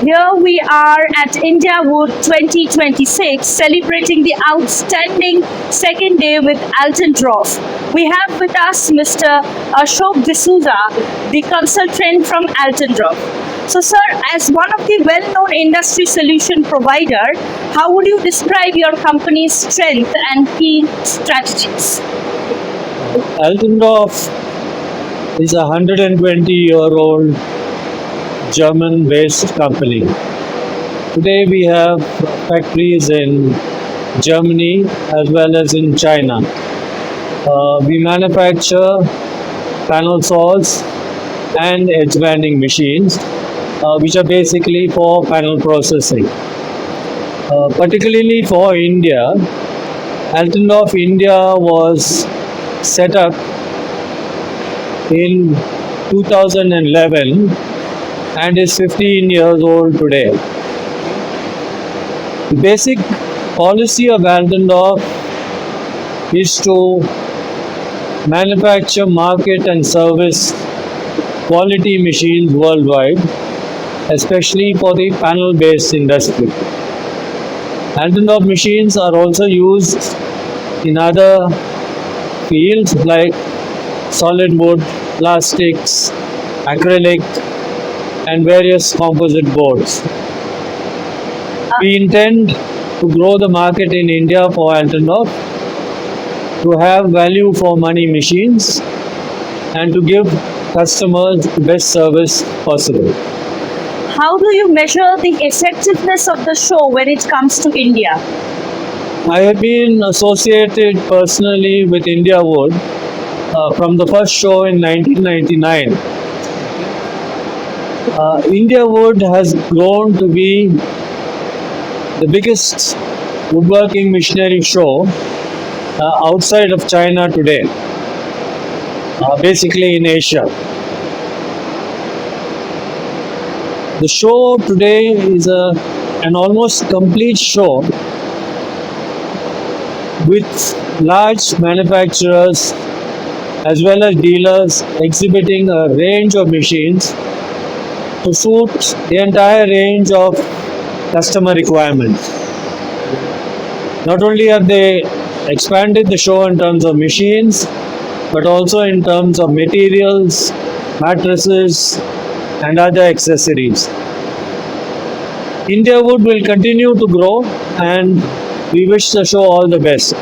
Here we are at IndiaWood 2026, celebrating the outstanding second day with Altendorf. We have with us Mr. Ashok D'Souza, the consultant from Altendorf. So, sir, as one of the well-known industry solution provider, how would you describe your company's strength and key strategies? Altendorf is a 120-year-old German-based company. Today we have factories in Germany as well as in China. We manufacture panel saws and edge banding machines, which are basically for panel processing. Particularly for India, Altendorf India was set up in 2011 and is 15 years old today. The basic policy of Altendorf is to manufacture, market and service quality machines worldwide, especially for the panel-based industry. Altendorf machines are also used in other fields like solid wood, plastics, acrylic and various composite boards. We intend to grow the market in India for Altendorf, to have value for money machines and to give customers the best service possible. How do you measure the effectiveness of the show when it comes to India? I have been associated personally with IndiaWood from the first show in 1999. IndiaWood has grown to be the biggest woodworking machinery show outside of China today, basically in Asia. The show today is an almost complete show with large manufacturers as well as dealers exhibiting a range of machines to suit the entire range of customer requirements. Not only have they expanded the show in terms of machines, but also in terms of materials, mattresses, and other accessories. IndiaWood will continue to grow, and we wish the show all the best.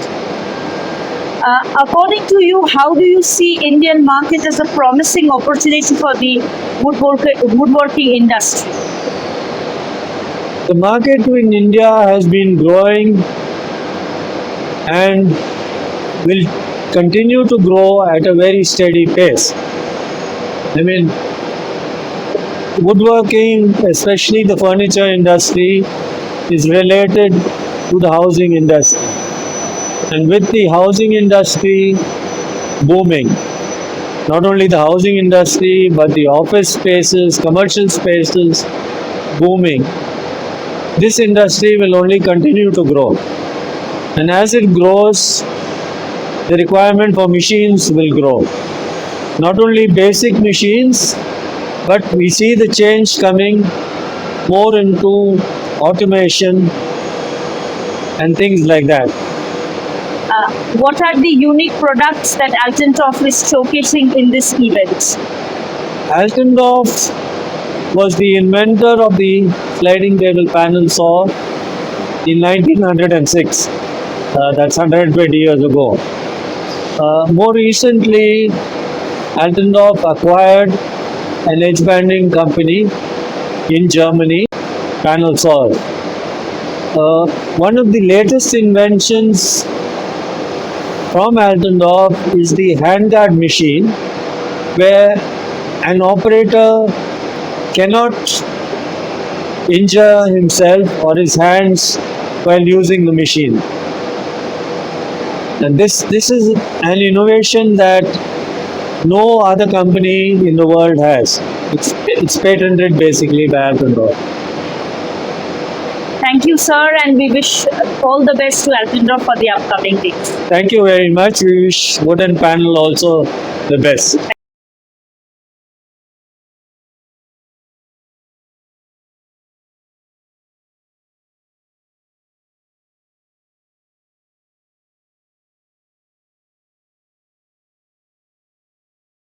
According to you, how do you see Indian market as a promising opportunity for the woodworking industry? The market in India has been growing and will continue to grow at a very steady pace. I mean, woodworking, especially the furniture industry, is related to the housing industry. And with the housing industry booming, not only the housing industry, but the office spaces, commercial spaces booming, this industry will only continue to grow. And as it grows, the requirement for machines will grow. Not only basic machines, but we see the change coming more into automation and things like that. What are the unique products that Altendorf is showcasing in this event? Altendorf was the inventor of the sliding table panel saw in 1906. That's 120 years ago. More recently, Altendorf acquired an edge banding company in Germany, panel saws. One of the latest inventions from Altendorf is the hand guard machine, where an operator cannot injure himself or his hands while using the machine. And this is an innovation that no other company in the world has. It's patented basically by Altendorf. Thank you, sir, and we wish all the best to Altendorf for the upcoming days. Thank you very much. We wish Wood and Panel also the best.